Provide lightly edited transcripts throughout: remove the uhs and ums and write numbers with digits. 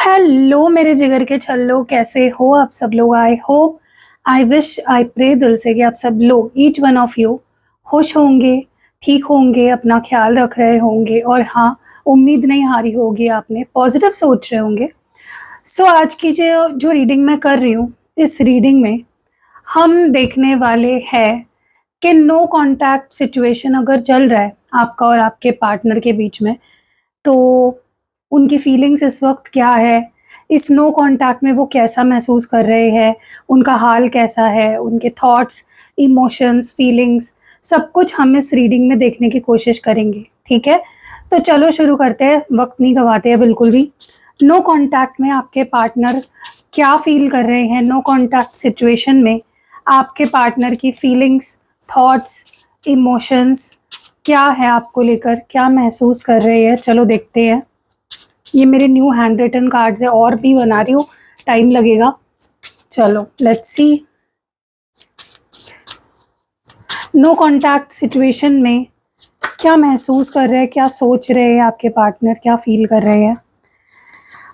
Hello मेरे जिगर के छल्लो, कैसे हो आप सब लोग। I hope, I wish, I pray दिल से कि आप सब लोग, ईच वन ऑफ यू, खुश होंगे, ठीक होंगे, अपना ख्याल रख रहे होंगे और हाँ, उम्मीद नहीं हारी होगी, आपने पॉजिटिव सोच रहे होंगे। सो आज की जो जो रीडिंग मैं कर रही हूँ, इस रीडिंग में हम देखने वाले हैं कि नो कांटेक्ट सिचुएशन अगर चल रहा है आपका और आपके पार्टनर के बीच में, तो उनकी फीलिंग्स इस वक्त क्या है, इस नो कांटेक्ट में वो कैसा महसूस कर रहे हैं, उनका हाल कैसा है, उनके थॉट्स, इमोशंस, फीलिंग्स, सब कुछ हम इस रीडिंग में देखने की कोशिश करेंगे। ठीक है, तो चलो शुरू करते हैं, वक्त नहीं गवाते हैं बिल्कुल भी। नो कांटेक्ट में आपके पार्टनर क्या फील कर रहे हैं, नो कांटेक्ट सिचुएशन में आपके पार्टनर की फीलिंग्स, थॉट्स, इमोशंस क्या है, आपको लेकर क्या महसूस कर रहे हैं, चलो देखते हैं। ये मेरे न्यू हैंड रिटन कार्ड्स है और भी बना रही हूँ, टाइम लगेगा। चलो let's see. No contact situation में क्या महसूस कर रहे हैं, क्या सोच रहे हैं आपके पार्टनर, क्या फील कर रहे हैं।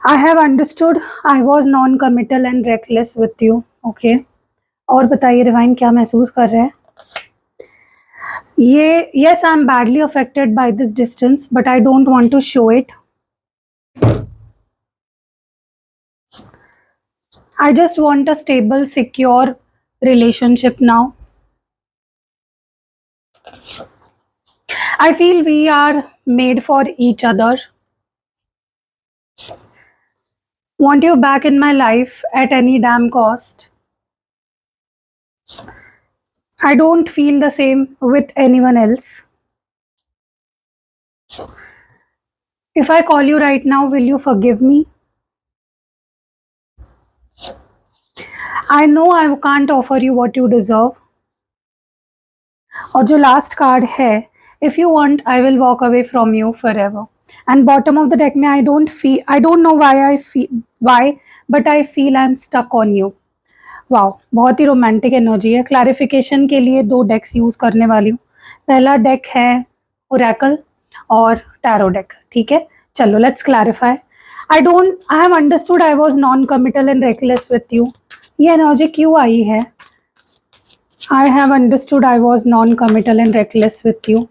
I have understood I was non committal and reckless with you. Okay, और बताइए डिवाइन क्या महसूस कर रहे हैं। ये yes, I'm badly affected by this distance, but I don't want to show it. I just want a stable, secure relationship now. I feel we are made for each other. Want you back in my life at any damn cost. I don't feel the same with anyone else. If I call you right now, will you forgive me? I know I can't offer you what you deserve. और जो last card है, if you want I will walk away from you forever. And bottom of the deck में I don't know why but I feel I am stuck on you. Wow, बहुत ही romantic energy है। Clarification के लिए दो डेक्स use करने वाली हूँ। पहला डेक है ओरेकल और टैरो डेक। ठीक है, चलो let's clarify. I have understood I was non committal and reckless with you. ये एनर्जी क्यों आई है? I have understood I was non committal and reckless with you.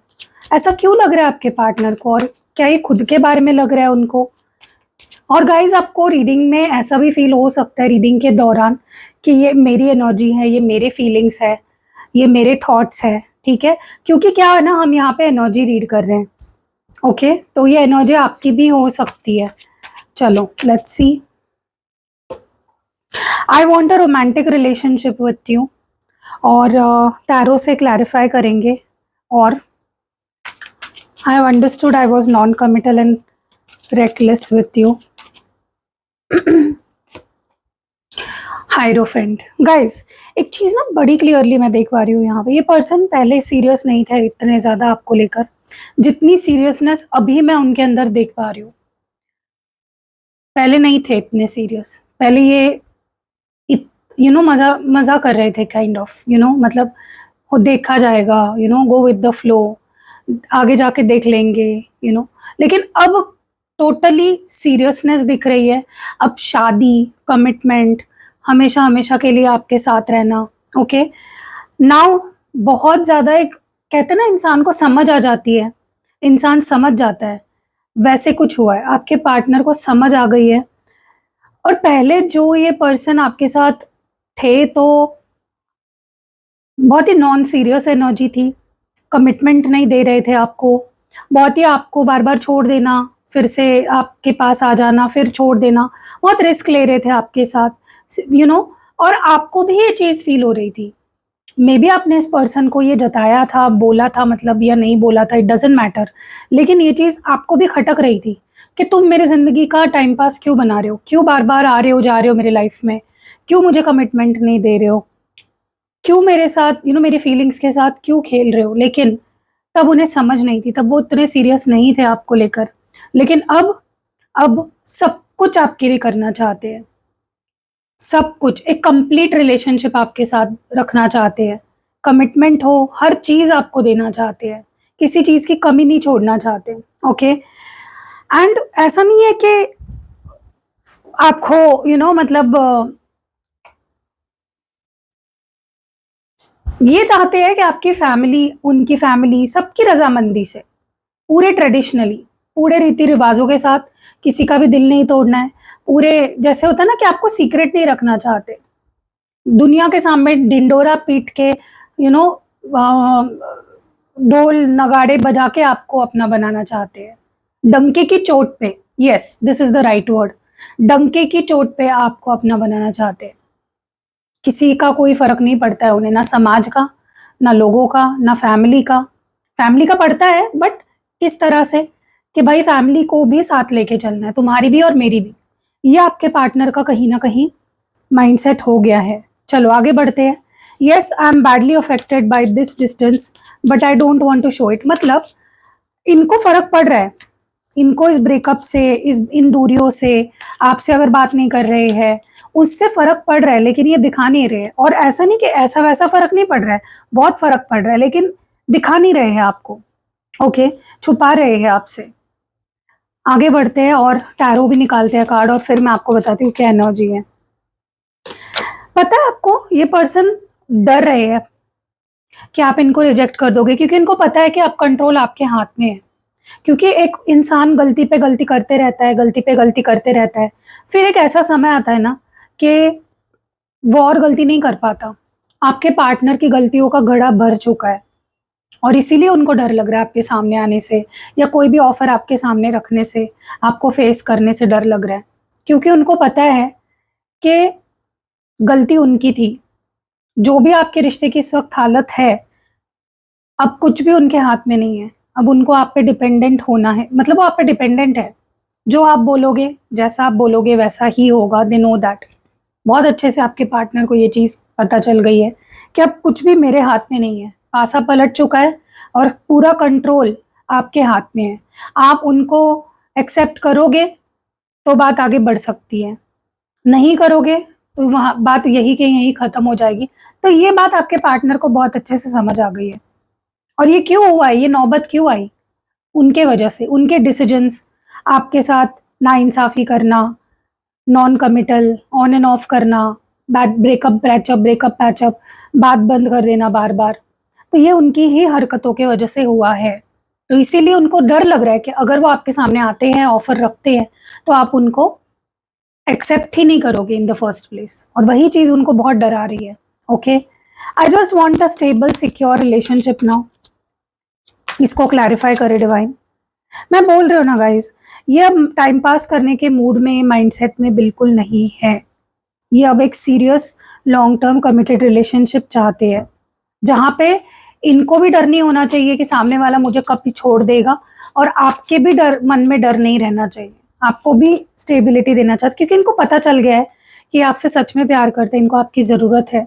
ऐसा क्यों लग रहा है आपके पार्टनर को, और क्या ये खुद के बारे में लग रहा है उनको? और गाइज, आपको रीडिंग में ऐसा भी फील हो सकता है रीडिंग के दौरान कि ये मेरी एनर्जी है, ये मेरे फीलिंग्स है, ये मेरे थॉट्स है। ठीक है, क्योंकि क्या है ना, हम यहाँ पे एनर्जी रीड कर रहे हैं। ओके, तो ये एनर्जी आपकी भी हो सकती है। चलो let's C. I want a romantic relationship with you, और टैरो से क्लैरिफाई करेंगे। और I have understood I was non committal and reckless with you. Hierophant. Guys, एक चीज़ ना बड़ी क्लियरली मैं देख पा रही हूँ यहाँ पे, ये पर्सन पहले सीरियस नहीं थे इतने ज़्यादा आपको लेकर, जितनी सीरियसनेस अभी मैं उनके अंदर देख पा रही हूँ। पहले नहीं थे इतने सीरियस, पहले ये मज़ा कर रहे थे, काइंड ऑफ मतलब वो देखा जाएगा, गो विद द फ्लो, आगे जाके देख लेंगे, लेकिन अब टोटली सीरियसनेस दिख रही है। अब शादी, कमिटमेंट, हमेशा हमेशा के लिए आपके साथ रहना। ओके, नाउ बहुत ज़्यादा एक कहते हैं ना, इंसान को समझ आ जाती है, इंसान समझ जाता है, वैसे कुछ हुआ है। आपके पार्टनर को समझ आ गई है। और पहले जो ये पर्सन आपके साथ थे, तो बहुत ही नॉन सीरियस एनर्जी थी, कमिटमेंट नहीं दे रहे थे आपको, बहुत ही आपको बार बार छोड़ देना, फिर से आपके पास आ जाना, फिर छोड़ देना, बहुत रिस्क ले रहे थे आपके साथ, और आपको भी ये चीज़ फील हो रही थी। मे बी आपने इस पर्सन को ये जताया था, बोला था, मतलब या नहीं बोला था, इट डजेंट मैटर, लेकिन ये चीज़ आपको भी खटक रही थी कि तुम मेरे ज़िंदगी का टाइम पास क्यों बना रहे हो, क्यों बार बार आ रहे हो जा रहे हो मेरे लाइफ में, क्यों मुझे कमिटमेंट नहीं दे रहे हो, क्यों मेरे साथ मेरी फीलिंग्स के साथ क्यों खेल रहे हो। लेकिन तब उन्हें समझ नहीं थी, तब वो इतने सीरियस नहीं थे आपको लेकर। लेकिन अब सब कुछ आपके लिए करना चाहते हैं, सब कुछ, एक कंप्लीट रिलेशनशिप आपके साथ रखना चाहते हैं, कमिटमेंट हो, हर चीज़ आपको देना चाहते हैं, किसी चीज़ की कमी नहीं छोड़ना चाहते। ओके, एंड ऐसा नहीं है कि आपको मतलब ये चाहते हैं कि आपकी फैमिली, उनकी फैमिली, सबकी रजामंदी से, पूरे ट्रेडिशनली, पूरे रीति रिवाजों के साथ, किसी का भी दिल नहीं तोड़ना है, पूरे जैसे होता है ना कि आपको सीक्रेट नहीं रखना चाहते, दुनिया के सामने ढिंडोरा पीट के यू नो ढोल नगाड़े बजा के आपको अपना बनाना चाहते हैं, डंके की चोट पे, yes this is the right word, डंके की चोट पे आपको अपना बनाना चाहते हैं। किसी का कोई फर्क नहीं पड़ता है उन्हें, ना समाज का, ना लोगों का, ना फैमिली का। फैमिली का पड़ता है बट किस तरह से, कि भाई फैमिली को भी साथ लेके चलना है, तुम्हारी भी और मेरी भी। ये आपके पार्टनर का कहीं ना कहीं माइंडसेट हो गया है। चलो आगे बढ़ते हैं। Yes I am badly affected by this distance but I don't want to show it. मतलब इनको फर्क पड़ रहा है, इनको इस ब्रेकअप से, इस इन दूरियों से, आपसे अगर बात नहीं कर रहे हैं उससे फर्क पड़ रहा है, लेकिन ये दिखा नहीं रहे। और ऐसा नहीं कि ऐसा वैसा फर्क नहीं पड़ रहा है, बहुत फर्क पड़ रहा है, लेकिन दिखा नहीं रहे हैं आपको। ओके, छुपा रहे हैं आपसे। आगे बढ़ते हैं और टैरो भी निकालते हैं कार्ड, और फिर मैं आपको बताती हूँ क्या एनर्जी है। पता है आपको, ये पर्सन डर रहे हैं कि आप इनको रिजेक्ट कर दोगे, क्योंकि इनको पता है कि अब कंट्रोल आपके हाथ में है। क्योंकि एक इंसान गलती पे गलती करते रहता है, गलती पे गलती करते रहता है, फिर एक ऐसा समय आता है ना कि वो और गलती नहीं कर पाता। आपके पार्टनर की गलतियों का घड़ा भर चुका है, और इसीलिए उनको डर लग रहा है आपके सामने आने से, या कोई भी ऑफर आपके सामने रखने से, आपको फेस करने से डर लग रहा है। क्योंकि उनको पता है कि गलती उनकी थी। जो भी आपके रिश्ते की इस वक्त हालत है, अब कुछ भी उनके हाथ में नहीं है। अब उनको आप पे डिपेंडेंट होना है, मतलब वो आप पे डिपेंडेंट है। जो आप बोलोगे, जैसा आप बोलोगे वैसा ही होगा, दे नो दैट। बहुत अच्छे से आपके पार्टनर को ये चीज़ पता चल गई है कि अब कुछ भी मेरे हाथ में नहीं है, पासा पलट चुका है और पूरा कंट्रोल आपके हाथ में है। आप उनको एक्सेप्ट करोगे तो बात आगे बढ़ सकती है, नहीं करोगे तो वहाँ बात यही के यहीं ख़त्म हो जाएगी। तो ये बात आपके पार्टनर को बहुत अच्छे से समझ आ गई है। और ये क्यों हुआ है, ये नौबत क्यों आई? उनके वजह से, उनके डिसीजंस, आपके साथ नाइंसाफ़ी करना, non committal, on and off करना, bad breakup patch up, breakup patch up, बात बंद कर देना बार बार। तो ये उनकी ही हरकतों के वजह से हुआ है। तो इसीलिए उनको डर लग रहा है कि अगर वो आपके सामने आते हैं, ऑफर रखते हैं, तो आप उनको एक्सेप्ट ही नहीं करोगे इन द फर्स्ट प्लेस। और वही चीज़ उनको बहुत डरा रही है। Okay, I just want a stable secure relationship now. इसको क्लैरिफाई करे डिवाइन। मैं बोल रही हूँ ना गाइज, ये अब टाइम पास करने के मूड में, माइंडसेट में बिल्कुल नहीं है। ये अब एक serious long term committed relationship चाहते हैं, जहाँ पे इनको भी डर नहीं होना चाहिए कि सामने वाला मुझे कब भी छोड़ देगा, और आपके भी डर, मन में डर नहीं रहना चाहिए। आपको भी स्टेबिलिटी देना चाहते, क्योंकि इनको पता चल गया है कि आपसे सच में प्यार करते हैं, इनको आपकी ज़रूरत है।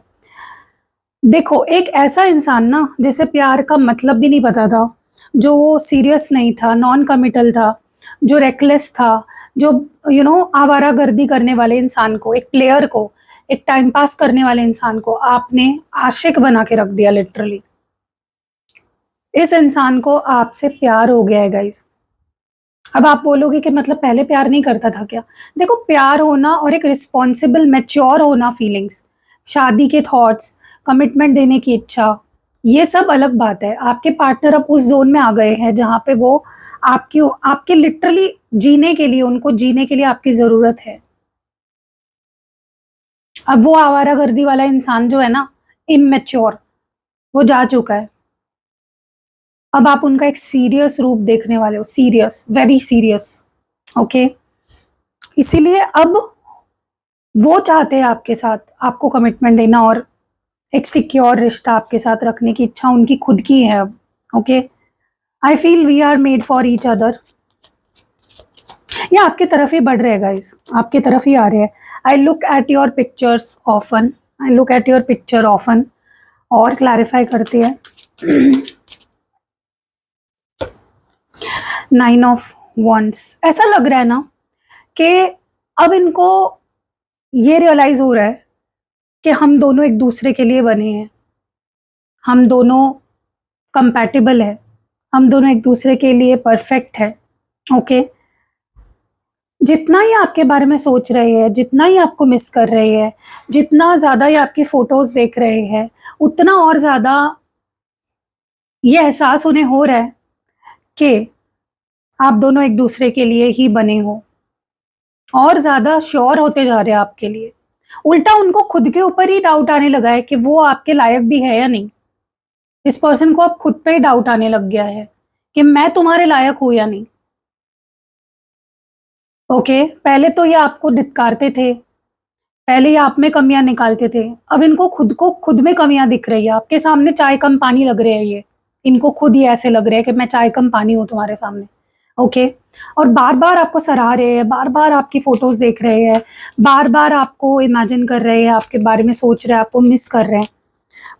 देखो, एक ऐसा इंसान ना जिसे प्यार का मतलब भी नहीं पता था, जो सीरियस नहीं था, नॉन कमिटल था, जो रेकलेस था, जो आवारागर्दी करने वाले इंसान को, एक प्लेयर को, एक टाइम पास करने वाले इंसान को आपने आशिक बना के रख दिया लिटरली। इस इंसान को आपसे प्यार हो गया है गाइस। अब आप बोलोगे कि मतलब पहले प्यार नहीं करता था क्या? देखो, प्यार होना और एक रिस्पॉन्सिबल मैच्योर होना, फीलिंग्स, शादी के थॉट्स, कमिटमेंट देने की इच्छा, ये सब अलग बात है। आपके पार्टनर अब उस जोन में आ गए हैं जहाँ पे वो आपकी, आपके लिटरली जीने के लिए, उनको जीने के लिए आपकी ज़रूरत है। अब वो आवारागर्दी वाला इंसान जो है ना, इमेच्योर, वो जा चुका है। अब आप उनका एक सीरियस रूप देखने वाले हो, सीरियस, वेरी सीरियस। ओके, इसीलिए अब वो चाहते हैं आपके साथ, आपको कमिटमेंट देना और एक सिक्योर रिश्ता आपके साथ रखने की इच्छा उनकी खुद की है अब। Okay, I feel we are made for each other. ये आपकी तरफ ही बढ़ रहे हैं गाइस, आपकी तरफ ही आ रहे हैं। I look at your pictures often, I look at your picture often. और क्लैरिफाई करती है। 9 ऑफ वंड्स। ऐसा लग रहा है ना कि अब इनको ये रियलाइज हो रहा है कि हम दोनों एक दूसरे के लिए बने हैं, हम दोनों कंपैटिबल है, हम दोनों एक दूसरे के लिए परफेक्ट है। ओके, जितना ही आपके बारे में सोच रहे हैं, जितना ही आपको मिस कर रहे हैं, जितना ज़्यादा ये आपकी फ़ोटोज़ देख रहे हैं, उतना और ज़्यादा ये एहसास उन्हें हो रहा है कि आप दोनों एक-दूसरे के लिए ही बने हो, और ज़्यादा श्योर होते जा रहे हैं आपके लिए। उल्टा उनको खुद के ऊपर ही डाउट आने लगा है कि वो आपके लायक भी है या नहीं। इस पर्सन को अब खुद पे ही डाउट आने लग गया है कि मैं तुम्हारे लायक हूँ या नहीं। ओके, पहले तो ये आपको धिक्कारते थे, पहले ये आप में कमियाँ निकालते थे, अब इनको खुद को खुद में कमियाँ दिख रही है। आपके सामने चाय कम पानी लग रहे हैं ये। इनको खुद ही ऐसे लग रहा है कि मैं चाय कम पानी हूँ तुम्हारे सामने, ओके? और बार-बार आपको सराह रहे हैं, बार-बार आपकी फ़ोटोज़ देख रहे हैं, बार-बार आपको इमेजिन कर रहे हैं, आपके बारे में सोच रहे हैं, आपको मिस कर रहे हैं।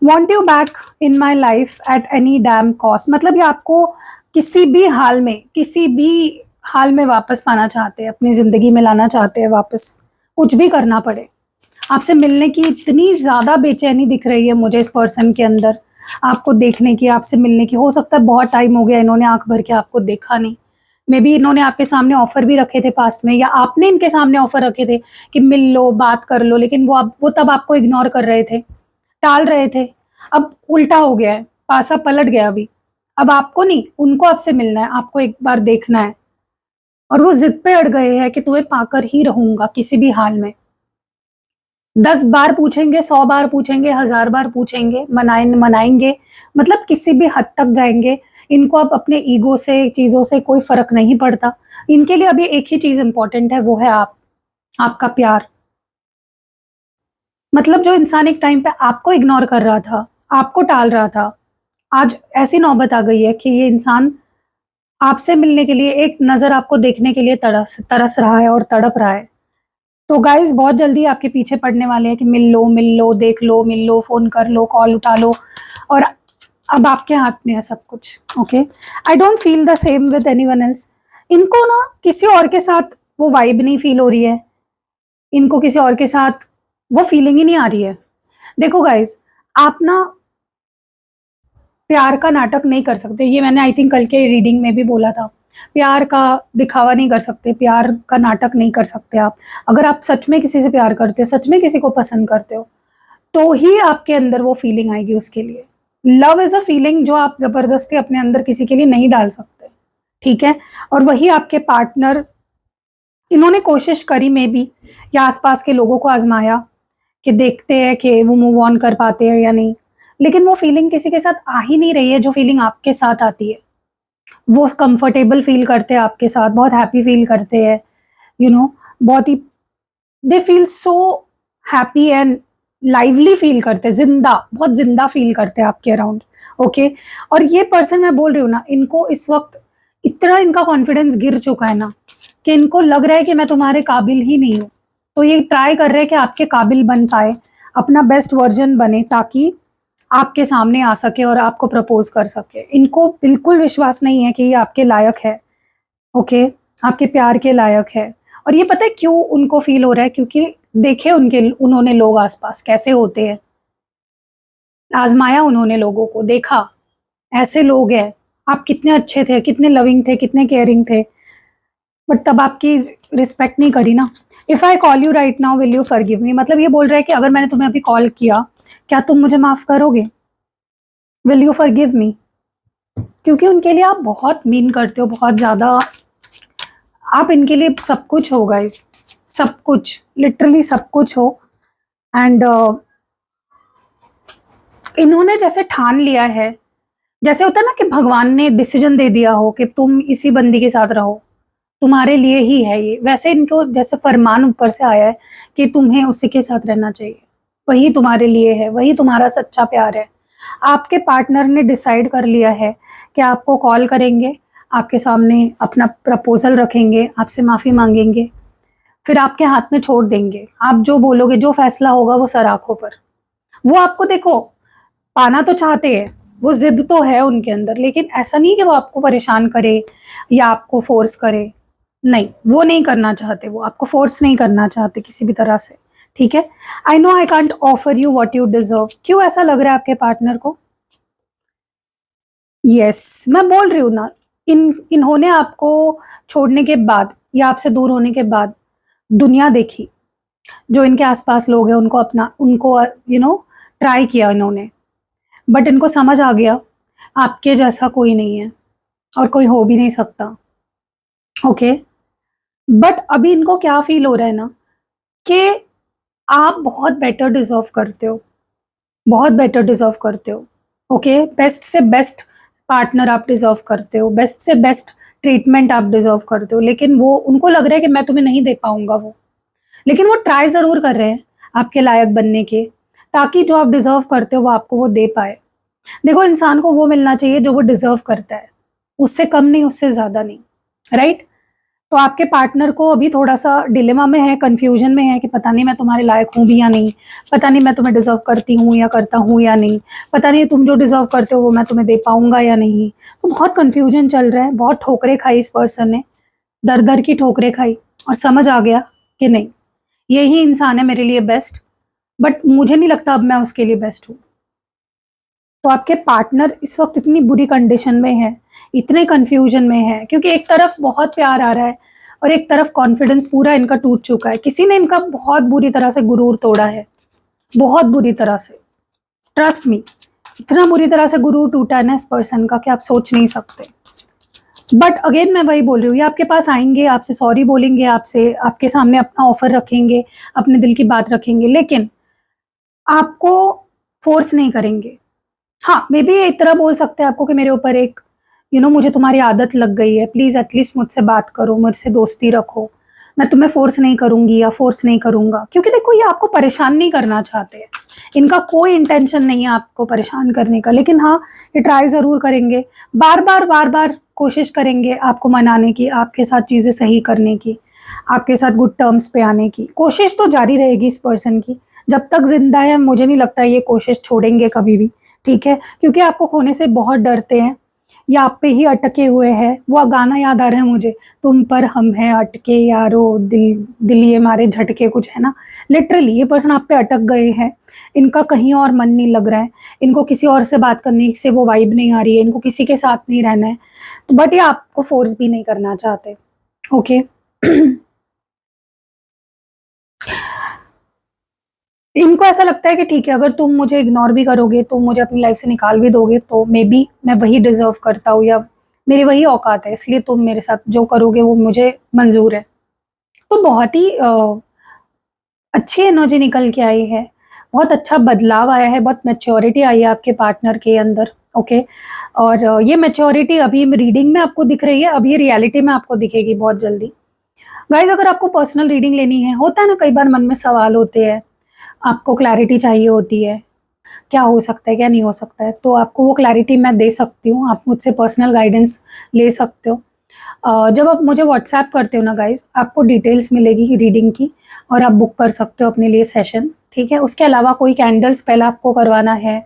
Want you back in my life at any damn cost, मतलब ये आपको किसी भी हाल में वापस पाना चाहते हैं, अपनी ज़िंदगी में लाना चाहते हैं वापस, कुछ भी करना पड़े। आपसे मिलने की इतनी ज़्यादा बेचैनी दिख रही है मुझे इस पर्सन के अंदर, आपको देखने की, आपसे मिलने की। हो सकता है बहुत टाइम हो गया इन्होंने आँख भर के आपको देखा नहीं। मेबी इन्होंने आपके सामने ऑफ़र भी रखे थे पास्ट में, या आपने इनके सामने ऑफ़र रखे थे कि मिल लो, बात कर लो, लेकिन वो तब आपको इग्नोर कर रहे थे, टाल रहे थे। अब उल्टा हो गया है, पासा पलट गया अभी। अब आपको नहीं, उनको आपसे मिलना है, आपको एक बार देखना है, और वो ज़िद पे अड़ गए हैं कि तुम्हें पाकर ही रहूँगा किसी भी हाल में। 10 बार पूछेंगे, 100 बार पूछेंगे, 1000 बार पूछेंगे, मनाएँगे, मतलब किसी भी हद तक जाएँगे। इनको अब अपने ईगो से, चीज़ों से कोई फ़र्क नहीं पड़ता। इनके लिए अभी एक ही चीज़ इम्पोर्टेंट है, वो है आप, आपका प्यार। मतलब जो इंसान एक टाइम पे आपको इग्नोर कर रहा था, आपको टाल रहा था, आज ऐसी नौबत आ गई है कि ये इंसान आपसे मिलने के लिए, एक नज़र आपको देखने के लिए तरस तरस रहा है और तड़प रहा है। तो गाइज़ बहुत जल्दी आपके पीछे पड़ने वाले हैं कि मिल लो, देख लो, मिल लो, फ़ोन कर लो, कॉल उठा लो, और अब आपके हाथ में है सब कुछ, okay? I don't feel the same with anyone else. इनको ना किसी और के साथ वो वाइब नहीं फ़ील हो रही है, इनको किसी और के साथ वो फीलिंग ही नहीं आ रही है। देखो गाइज़, आप ना प्यार का नाटक नहीं कर सकते, ये मैंने आई थिंक कल के रीडिंग में भी बोला था। प्यार का दिखावा नहीं कर सकते, प्यार का नाटक नहीं कर सकते आप। अगर आप सच में किसी से प्यार करते हो, सच में किसी को पसंद करते हो, तो ही आपके अंदर वो फीलिंग आएगी उसके लिए। लव इज़ अ फीलिंग जो आप ज़बरदस्ती अपने अंदर किसी के लिए नहीं डाल सकते, ठीक है? और वही आपके पार्टनर, इन्होंने कोशिश करी मे बी, या आस-पास के लोगों को आज़माया कि देखते हैं कि वो मूव ऑन कर पाते हैं या नहीं। लेकिन वो फीलिंग किसी के साथ आ ही नहीं रही है जो फीलिंग आपके साथ आती है। वो कंफर्टेबल फ़ील करते हैं आपके साथ, बहुत हैप्पी फ़ील करते हैं, यू नो बहुत ही, they feel so happy and lively feel करते हैं, बहुत ज़िंदा फ़ील करते हैं आपके अराउंड, ओके? और ये पर्सन मैं बोल रही हूँ ना, इनको इस वक़्त इतना इनका कॉन्फिडेंस गिर चुका है ना, कि इनको लग रहा है कि मैं तुम्हारे काबिल ही नहीं हूँ। तो ये ट्राई कर रहे हैं कि आपके काबिल बन पाए, अपना बेस्ट वर्ज़न बने, ताकि आपके सामने आ सके और आपको प्रपोज़ कर सके। इनको बिल्कुल विश्वास नहीं है कि ये आपके लायक है, ओके? आपके प्यार के लायक है। और ये पता है क्यों उनको फ़ील हो रहा है? क्योंकि देखे उन्होंने लोग आस-पास कैसे होते हैं। आज़माया उन्होंने लोगों को, देखा, ऐसे लोग हैं। आप कितने अच्छे थे, कितने लविंग थे, कितने केयरिंग थे, बट तब आपकी रिस्पेक्ट नहीं करी ना। If I call you right now will you forgive me, मतलब ये बोल रहा है कि अगर मैंने तुम्हें अभी कॉल किया, क्या तुम मुझे माफ़ करोगे? Will you forgive me? क्योंकि उनके लिए आप बहुत मीन करते हो, बहुत ज़्यादा, आप इनके लिए सब कुछ हो गाइस, सब कुछ, लिटरली सब कुछ हो। एंड इन्होंने जैसे ठान लिया है, जैसे होता है ना कि भगवान ने डिसीजन दे दिया हो कि तुम इसी बंदी के साथ रहो, तुम्हारे लिए ही है ये, वैसे इनको जैसे फरमान ऊपर से आया है कि तुम्हें उसी के साथ रहना चाहिए, वही तुम्हारे लिए है, वही तुम्हारा सच्चा प्यार है। आपके पार्टनर ने डिसाइड कर लिया है कि आपको कॉल करेंगे, आपके सामने अपना प्रपोज़ल रखेंगे, आपसे माफ़ी माँगेंगे, फिर आपके हाथ में छोड़ देंगे। आप जो बोलोगे, जो फैसला होगा वो सर आँखों पर। वो आपको देखो, पाना तो चाहते हैं, वो ज़िद तो है उनके अंदर, लेकिन ऐसा नहीं है कि वो आपको परेशान करे या आपको फ़ोर्स करे। नहीं, वो नहीं करना चाहते, वो आपको फ़ोर्स नहीं करना चाहते किसी भी तरह से, ठीक है? I know I can't offer you what you deserve. क्यों ऐसा लग रहा है आपके पार्टनर को? येस, मैं बोल रही हूँ ना, इन्होंने आपको छोड़ने के बाद या आपसे दूर होने के बाद दुनिया देखी, जो इनके आसपास लोग हैं उनको ट्राई किया इन्होंने, बट इनको समझ आ गया आपके जैसा कोई नहीं है और कोई हो भी नहीं सकता। ओके, बट अभी इनको क्या फील हो रहा है ना कि आप बहुत बेटर डिजर्व करते हो, बहुत बेटर डिजर्व करते हो। ओके, बेस्ट से बेस्ट पार्टनर आप डिजर्व करते हो, बेस्ट से बेस्ट ट्रीटमेंट आप डिजर्व करते हो, लेकिन वो उनको लग रहा है कि मैं तुम्हें नहीं दे पाऊंगा वो, लेकिन वो ट्राई ज़रूर कर रहे हैं आपके लायक बनने के, ताकि जो आप डिजर्व करते हो वो आपको वो दे पाए। देखो, इंसान को वो मिलना चाहिए जो वो डिजर्व करता है, उससे कम नहीं, उससे ज़्यादा नहीं, राइट? तो आपके पार्टनर को अभी थोड़ा-सा डिलेमा में है, कन्फ्यूजन में है कि पता नहीं मैं तुम्हारे लायक हूँ भी या नहीं, पता नहीं मैं तुम्हें डिज़र्व करती हूँ या करता हूँ या नहीं, पता नहीं तुम जो डिज़र्व करते हो वो मैं तुम्हें दे पाऊँगा या नहीं। तो बहुत कन्फ्यूजन चल रहा है, बहुत ठोकरें खाई इस पर्सन ने, दर-दर की ठोकरें खाई और समझ आ गया कि नहीं, यही इंसान है मेरे लिए बेस्ट, बट मुझे नहीं लगता अब मैं उसके लिए बेस्ट हूँ। तो आपके पार्टनर इस वक़्त इतनी बुरी कंडीशन में है, इतने कन्फ्यूजन में है, क्योंकि एक तरफ बहुत प्यार आ रहा है और एक तरफ कॉन्फिडेंस पूरा इनका टूट चुका है। किसी ने इनका बहुत बुरी तरह से गुरूर तोड़ा है, बहुत बुरी तरह से। ट्रस्ट मी, इतना बुरी तरह से गुरूर टूटा है ना इस पर्सन का कि आप सोच नहीं सकते। बट अगेन मैं वही बोल रही हूँ, ये आपके पास आएँगे, आपसे सॉरी बोलेंगे, आपके सामने अपना ऑफ़र रखेंगे, अपने दिल की बात रखेंगे, लेकिन आपको फ़ोर्स नहीं करेंगे। हाँ, मे बी इतना बोल सकते हैं आपको कि मेरे ऊपर एक मुझे तुम्हारी आदत लग गई है, प्लीज़ एटलीस्ट मुझसे बात करो, मुझसे दोस्ती रखो। मैं तुम्हें फ़ोर्स नहीं करूँगी या फ़ोर्स नहीं करूँगा, क्योंकि देखो ये आपको परेशान नहीं करना चाहते हैं। इनका कोई इंटेंशन नहीं है आपको परेशान करने का, लेकिन हाँ, ये ट्राई ज़रूर करेंगे। बार-बार कोशिश करेंगे आपको मनाने की, आपके साथ चीज़ें सही करने की, आपके साथ गुड टर्म्स पे आने की। कोशिश तो जारी रहेगी इस पर्सन की, जब तक ज़िंदा है मुझे नहीं लगता ये कोशिश छोड़ेंगे कभी भी, ठीक है? क्योंकि आपको खोने से बहुत डरते हैं, या आप पे ही अटके हुए हैं। वो गाना याद आ रहा है मुझे, तुम पर हम हैं अटके यारो, दिल ये मारे झटके, कुछ है ना। लिटरली ये पर्सन आप पे अटक गए हैं, इनका कहीं और मन नहीं लग रहा है, इनको किसी और से बात करने से वो वाइब नहीं आ रही है, इनको किसी के साथ नहीं रहना है, तो बट ये आपको फोर्स भी नहीं करना चाहते। ओके इनको ऐसा लगता है कि ठीक है, अगर तुम मुझे इग्नोर भी करोगे, तुम मुझे अपनी लाइफ से निकाल भी दोगे, तो मे बी मैं वही डिज़र्व करता हूँ या मेरी वही औकात है, इसलिए तुम मेरे साथ जो करोगे वो मुझे मंज़ूर है। तो बहुत ही अच्छी एनर्जी निकल के आई है, बहुत अच्छा बदलाव आया है, बहुत मैच्योरिटी आई है आपके पार्टनर के अंदर। ओके, और ये मैच्योरिटी अभी रीडिंग में आपको दिख रही है, अभी रियलिटी में आपको दिखेगी बहुत जल्दी। गाइज़, अगर आपको पर्सनल रीडिंग लेनी है, होता है ना कई बार मन में सवाल होते हैं, आपको क्लैरिटी चाहिए होती है, क्या हो सकता है, क्या नहीं हो सकता है, तो आपको वो क्लैरिटी मैं दे सकती हूँ, आप मुझसे पर्सनल गाइडेंस ले सकते हो। जब आप मुझे व्हाट्सएप करते हो ना गाइज़, आपको डिटेल्स मिलेगी रीडिंग की और आप बुक कर सकते हो अपने लिए सेशन, ठीक है? उसके अलावा कोई कैंडल स्पेल आपको करवाना है,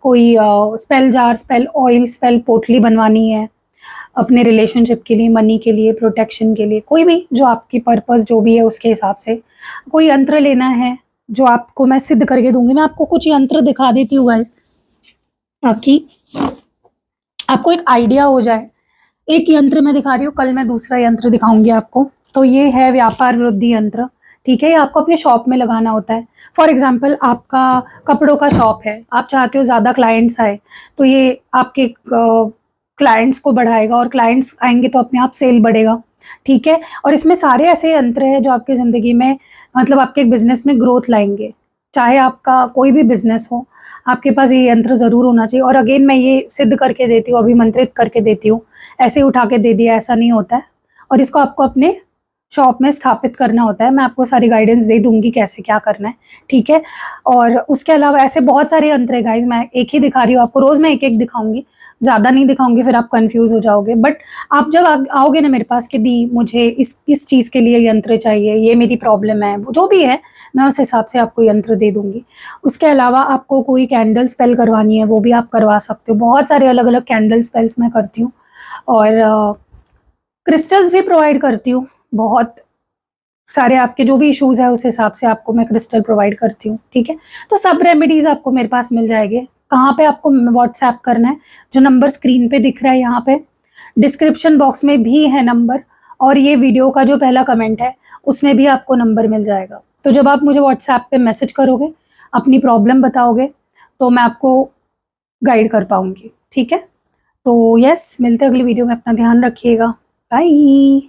कोई spell jar, spell oil, spell पोटली बनवानी है अपने रिलेशनशिप के लिए, मनी के लिए, प्रोटेक्शन के लिए, कोई भी जो आपकी पर्पस जो भी है उसके हिसाब से, कोई यंत्र लेना है जो आपको मैं सिद्ध करके दूंगी। मैं आपको कुछ यंत्र दिखा देती हूँ गाइस, ताकि आपको एक आइडिया हो जाए। एक यंत्र मैं दिखा रही हूँ, कल मैं दूसरा यंत्र दिखाऊंगी आपको। तो ये है व्यापार वृद्धि यंत्र, ठीक है? ये आपको अपने शॉप में लगाना होता है। फॉर एग्जाम्पल, आपका कपड़ों का शॉप है, आप चाहते हो ज़्यादा क्लाइंट्स आए, तो ये आपके क्लाइंट्स को बढ़ाएगा, और क्लाइंट्स आएंगे तो अपने आप सेल बढ़ेगा, ठीक है? और इसमें सारे ऐसे यंत्र हैं जो आपकी ज़िंदगी में, मतलब आपके बिजनेस में ग्रोथ लाएंगे। चाहे आपका कोई भी बिजनेस हो, आपके पास ये यंत्र ज़रूर होना चाहिए। और अगेन मैं ये सिद्ध करके देती हूँ, अभिमंत्रित करके देती हूँ, ऐसे ही उठा के दे दिया ऐसा नहीं होता है। और इसको आपको अपने शॉप में स्थापित करना होता है। मैं आपको सारी गाइडेंस दे दूंगी कैसे क्या करना है, ठीक है? और उसके अलावा ऐसे बहुत सारे यंत्र है गाइज, मैं एक ही दिखा रही हूँ आपको, रोज़ मैं एक एक दिखाऊंगी, ज़्यादा नहीं दिखाऊंगी, फिर आप कंफ्यूज हो जाओगे। बट आप जब आओगे ना मेरे पास कि दी मुझे इस चीज़ के लिए यंत्र चाहिए, ये मेरी प्रॉब्लम है, जो भी है मैं उस हिसाब से आपको यंत्र दे दूंगी। उसके अलावा आपको कोई कैंडल स्पेल करवानी है वो भी आप करवा सकते हो। बहुत सारे अलग अलग कैंडल स्पेल्स मैं करती हूँ, और क्रिस्टल्स भी प्रोवाइड करती हूँ। बहुत सारे आपके जो भी इश्यूज है उस हिसाब से आपको मैं क्रिस्टल प्रोवाइड करती हूँ, ठीक है? तो सब रेमेडीज आपको मेरे पास मिल जाएंगे। कहाँ पे आपको व्हाट्सएप करना है, जो नंबर स्क्रीन पे दिख रहा है यहाँ पे, डिस्क्रिप्शन बॉक्स में भी है नंबर, और ये वीडियो का जो पहला कमेंट है उसमें भी आपको नंबर मिल जाएगा। तो जब आप मुझे व्हाट्सएप पे मैसेज करोगे, अपनी प्रॉब्लम बताओगे, तो मैं आपको गाइड कर पाऊंगी, ठीक है। तो यस, मिलते हैं अगली वीडियो में, अपना ध्यान रखिएगा, बाय।